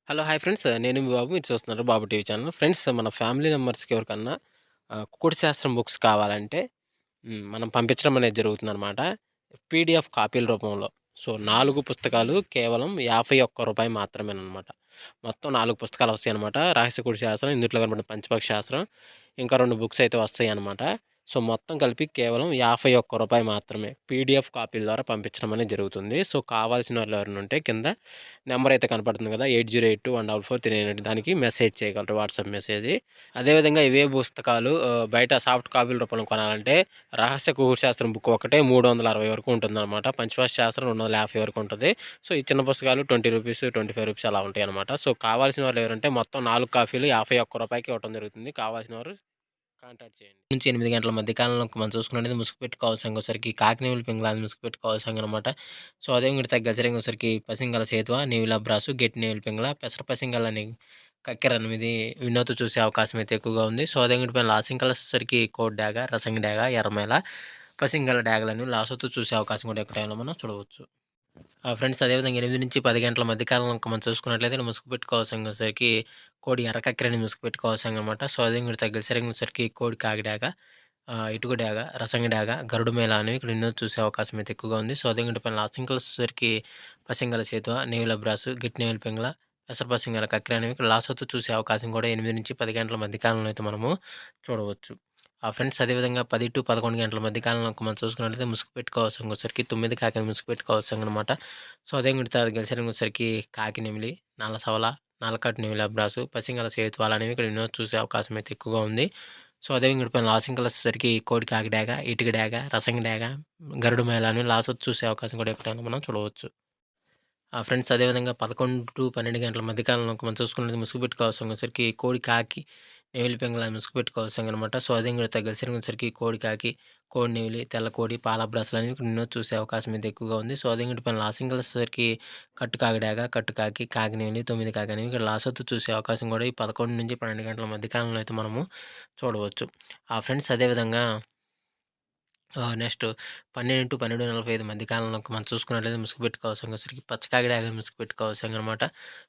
Hello! Hi friends. నేను మీ బాబు. మీరు చూస్తున్నారు బాబు టీవీ ఛానల్. ఫ్రెండ్స్ మన ఫ్యామిలీ మెంబర్స్‌కి ఎవరికన్నా కుకుడు శాస్త్రం బుక్స్ కావాలంటే మనం పంపించడం అనేది జరుగుతుందనమాట. పీడీఎఫ్ కాపీల రూపంలో. సో, 4 పుస్తకాలు కేవలం రూ. 51 మాత్రమేననమాట. మొత్తం 4 పుస్తకాలు వస్తాయనమాట. రహస్య కుడి శాస్త్రం, ఇందుట్లో కనపడిన పంచపక్షి శాస్త్రం, ఇంకా 2 బుక్స్ అయితే వస్తాయనమాట. సో, మొత్తం కలిపి కేవలం రూ. 51 మాత్రమే. పీడీఎఫ్ కాపీల ద్వారా పంపించడం అనేది జరుగుతుంది. సో, కావాల్సిన వాళ్ళు ఎవరైనా ఉంటే కింద నెంబర్ అయితే కనపడుతుంది కదా! 8082144398 దానికి మెసేజ్ చేయగలరు. WhatsApp message. అదేవిధంగా ఇవే పుస్తకాలు బయట సాఫ్ట్ కాపీల రూపంలో కొనాలంటే రహస్య కుకుడు శాస్త్రం బుక్ ఒకటే 360 వరకు ఉంటుందన్నమాట. పంచపక్షి శాస్త్రం 250 వరకు ఉంటది. సో, ఈ చిన్న పుస్తకాలు రూ. 20, రూ. 25 అలా ఉంటాయన్నమాట. సో, కావాల్సిన వాళ్ళు ఎవరంటే మొత్తం 4 కాపీలు రూ. 51కి ఇవ్వడం జరుగుతుంది. కావాల్సిన వారు కాంటాక్ట్ చేయండి. నుంచి 8 గంటల మధ్య కాలంలో మనం చూసుకున్నట్టయితే ముసుగుపెట్టి కావాల్సంగోసరికి కాకినేవుల పింగళాది ముసుగుపెట్టి కావాల్సంగనమాట. సో, అదే ఇంకోటి తగ్గసరింగోసరికి పసింగల సేతువ, నీవిల బ్రాసు, గెట్టి నేవిల పింగళ, పెసర పసింగలని కక్కెర 8 వినోద్ చూసే అవకాశం అయితే ఎక్కువగా ఉంది. సో, అదే ఇంకోటి పైన లాసింకలసరికి కోడి డాగ, రసంగి డాగ, ఎర్రమైల, పసింగల డాగలని లాసోతో చూసే అవకాశం కూడా ఎక్కువ టైంలో మనం చూడవచ్చు. ఫ్రెండ్స్ అదేవిధంగా 8-10 గంటల మధ్య కాలంలో మనం చూసుకున్నట్లయితే ముసుగు పెట్టుకోవాల్సరికి కోడి ఎర్రకక్కెరని ముసుగు పెట్టుకోవాల్సిందనమాట. సో, అదే ఇంకోటి తగ్గసరికి కోడి కాకిడాక, ఇటుక డాగ, రసంగి డాగ, గరుడు మేళ అనేవి ఇక్కడ ఎన్నో చూసే అవకాశం అయితే ఎక్కువగా ఉంది. సో, అదే ఇంకోటి పైన లాసింకలసరికి పసింగల సేతువ, నేవుల బ్రాసు, గిట్టి నేవుల పింగళ, పెసర పసింగల కక్కెర అనేవి ఇక్కడ లాసోతో చూసే అవకాశం కూడా 8-10 గంటల మధ్య కాలంలో అయితే మనము చూడవచ్చు. ఫ్రెండ్స్ అదేవిధంగా 10-11 గంటల మధ్య కాలంలో మనం చూసుకున్నట్లయితే ముసుగు పెట్టుకోవాల్సరికి 9 కాకిని ముసుగు పెట్టుకోవాల్సనమాట. సో, అదే గెలిసరికి కాకి నెమిలి, నల్ల సవల, నల్లకట్టు నెమిలి అబ్రాసు, పసింగల సేతువాలు అనేవి ఇక్కడ ఎన్నో చూసే అవకాశం అయితే ఎక్కువగా ఉంది. సో, అదే పైన లాసింకలసరికి కోడి కాకి డాగ, ఇటుక డాగ, రసంగి డాగ, గరుడు మేళ అని లాసొచ్చి చూసే అవకాశం కూడా ఎక్కడైనా మనం చూడవచ్చు. ఫ్రెండ్స్ అదేవిధంగా 11-12 గంటల మధ్య కాలంలో మనం చూసుకున్నట్లయితే ముసుగు పెట్టుకోవాల్సరికి కోడి కాకి, నెమిలి పింగళ ముసుగు పెట్టుకోవాల్సిందనమాట. సో, అదే ఇంకోటి తగ్గసరికి కోడి కాకి, కోడి నెమిలి, తెల్ల కోడి, పాల బ్రాసులు అనేవి ఇక్కడ ఎన్నో చూసే అవకాశం అయితే ఎక్కువగా ఉంది. సో, అదే ఇంకోటి పైన లాసింగలసరికి కట్టు కాకి డాగ, కట్టు కాకి, కాకి నెమిలి, 9 కాకి అనేవి ఇక్కడ లాసొత్తు చూసే అవకాశం కూడా ఈ 11-12 గంటల మధ్య కాలంలో అయితే మనము చూడవచ్చు. ఫ్రెండ్స్ అదేవిధంగా నెక్స్ట్ 12-12:45 మధ్య కాలంలో మనం చూసుకున్నట్లయితే ముసుగు పెట్టుకోవాల్సరికి పచ్చ కాకిడాగ ముసుగు పెట్టుకోవాల్సిందనమాట.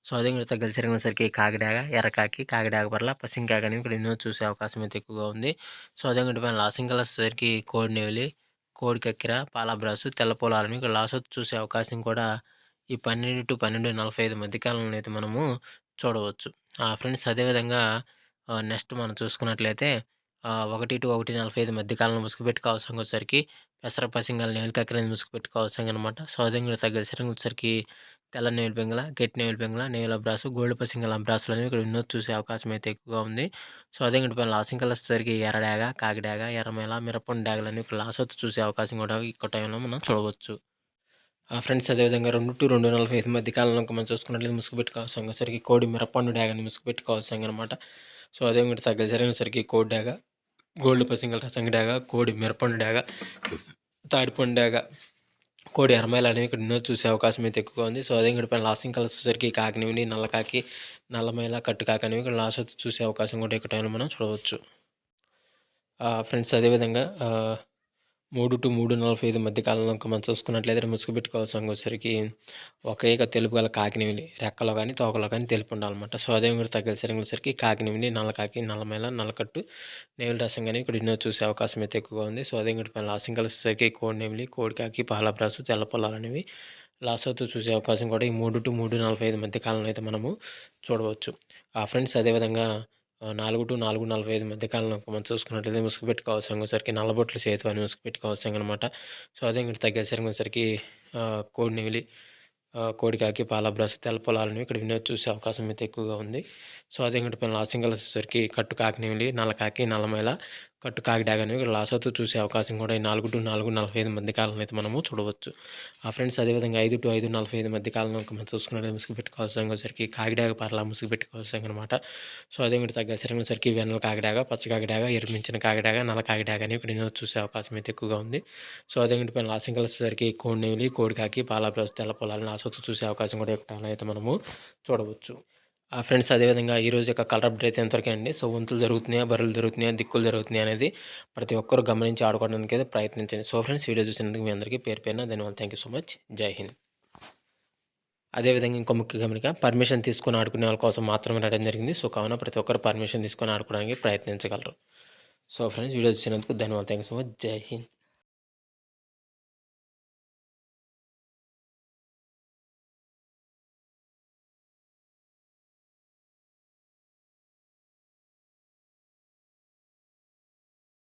సో, అదే ఇంకోటి గెలిసరికి కాకిడాగ, ఎర్రకాకి, కాకిడాగ పర్ల, పసింకాకి అనేవి ఇక్కడ ఎన్నో చూసే అవకాశం అయితే ఎక్కువగా ఉంది. సో, అదే ఇంకోటి పైన లాసింకలసరికి కోడి నెవిలి, కోడి కక్కెర, పాలబ్రాసు, తెల్ల పొలాలని ఇక్కడ లాసొత్తు చూసే అవకాశం కూడా ఈ 12-12:45 మధ్య కాలంలో అయితే మనము చూడవచ్చు. ఫ్రెండ్స్ అదేవిధంగా నెక్స్ట్ మనం చూసుకున్నట్లయితే 1-1:45 మధ్య కాలంలో ముసుగు పెట్టుకోవాల్సరికి పెసర పసింగల నేల కక్కెరని ముసుగు పెట్టుకోవాల్సిందనమాట. సో, అదే ఇంకోటి తగ్గసరికి తెల్ల నేవుల పింగళ, గట్టి నేవుల పింగళ, నేవుల బ్రాసు, గోల్డ్ పసింగల బ్రాసులు అనేవి ఇక్కడ ఎన్నో చూసే అవకాశం అయితే ఎక్కువగా ఉంది. సో, అదే ఇంకోటి పైన లాసింకలసరికి ఎర్ర డాగ, కాకి డాగ, ఎర్రమేల, మిరపండు డాగలని ఇక్కడ లాసొత్తు చూసే అవకాశం కూడా ఎక్కువ టైంలో మనం చూడవచ్చు. ఫ్రెండ్స్ అదేవిధంగా 2-2:45 మధ్య కాలంలో మనం చూసుకున్నట్లయితే ముసుగు పెట్టుకోవాల్సరికి కోడి మిరపండు డాగని ముసుగు పెట్టుకోవాల్సిందనమాట. సో, అదే ఇంకోటి తగ్గసరికి కోడి డాగ, గోల్డ్ పసింగల రసంగి డాగ, కోడి మిరపండు డాగ, తాడిపండు డాగ, కోడి ఎర్రమైల అనేవి ఇక్కడ ఎన్నో చూసే అవకాశం అయితే ఎక్కువగా ఉంది. సో, అదే ఇంకోటి పైన లాసింగ్ కలర్సరికి కాకినివిని, నల్లకాకి, నల్లమైల, కట్టుకాకి అనేవి ఇక్కడ లాస్ట్ చూసే అవకాశం కూడా ఎక్కువ టైంలో మనం చూడవచ్చు. ఫ్రెండ్స్ అదేవిధంగా 3-3:45 మధ్య కాలంలో మనం చూసుకున్నట్లయితే ముసుగు పెట్టుకోవాల్సరికి ఒక ఈక తెలుపు గల కాకినివిని రెక్కలో కానీ తోకలో కానీ తెలుపు ఉండాలన్నమాట. సో, అదే ఇంకోటి తగ్గసరికి కాకినివిని, నల్లకాకి, నల్లమైల, నల్లకట్టు, నెమిలి రసం కానీ ఇక్కడ ఎన్నో చూసే అవకాశం అయితే ఎక్కువగా ఉంది. సో, అదే ఇంకోటి పైన లాసింగ్ కలిసేసరికి కోడి నెమిలి, కోడి కాకి, పాలబ్రాసు, తెల్ల పొలాలు అనేవి లాసోతో చూసే అవకాశం కూడా ఈ 3-3:45 మధ్య కాలంలో అయితే మనము చూడవచ్చు. ఫ్రెండ్స్ అదేవిధంగా 4-4:45 మధ్య కాలంలో మనం చూసుకున్నట్లయితే ముసుగు పెట్టుకోవాల్సరికి నల్లబొట్లు సేతు అని ముసుగు పెట్టుకోవాల్సిందనమాట. సో, అదే ఇంకోటి తగ్గసరికి కోడి నెమిలి, కోడి కాకి, పాలబ్రాసు, తెల్ల పొలాలని ఇక్కడ వినోద్ చూసే అవకాశం అయితే ఎక్కువగా ఉంది. సో, అదే ఇంకోటి పైన లాసింగలసరికి కట్టు కాకి నెమిలి, నల్లకాకి, నల్లమైల, కట్టు కాకి డాగ అనేవి ఇక్కడ లాసోతో చూసే అవకాశం కూడా ఈ 4-4:45 మధ్య కాలంలో అయితే మనము చూడవచ్చు. ఫ్రెండ్స్ అదేవిధంగా 5-5:45 మధ్య కాలంలో మనం చూసుకున్నట్లయితే ముసుగు పెట్టుకోవాల్సరికి కాకిడాగ పర్ల ముసుగు పెట్టుకోవాల్సిందనమాట. సో, అదే ఇంకోటి తగ్గసరికి వెన్నెల కాకిడాగ, పచ్చ కాకిడాగ, ఎరుమించిన కాకిడాగ, నల్ల కాకిడాగ అనేవి ఇక్కడ వినోద్ చూసే అవకాశం అయితే ఎక్కువగా ఉంది. సో, అదే ఇంకోటి పైన లాసింగలసరికి కోడి నెమిలి, కోడి కాకి, పాలబ్రాసు, తెల్ల పొలాలను లాసోతో చూసే అవకాశం కూడా ఎక్కువ అయితే మనము చూడవచ్చు. ఫ్రెండ్స్ అదేవిధంగా ఈరోజు యొక్క కలర్ అప్డేట్ అయితే ఎంతవరకే అండి. సో, వంతులు జరుగుతున్నాయా, బర్రెలు జరుగుతున్నాయా, దిక్కులు జరుగుతున్నాయా అనేది ప్రతి ఒక్కరు గమనించి ఆడుకోవడానికి అయితే ప్రయత్నించండి. సో, ఫ్రెండ్స్ వీడియో చూసినందుకు మీ అందరికీ పేరు పేరున ధన్యవాదాలు. Thank you so much. జై హింద్. అదేవిధంగా ఇంకో ముఖ్య గమనిక, పర్మిషన్ తీసుకొని ఆడుకునే వాళ్ళ కోసం మాత్రమే రాయడం జరిగింది. సో, కావున ప్రతి ఒక్కరు పర్మిషన్ తీసుకొని ఆడుకోవడానికి ప్రయత్నించగలరు. సో ఫ్రెండ్స్, వీడియో చూసినందుకు ధన్యవాదాలు. Thank you so much. జై హింద్.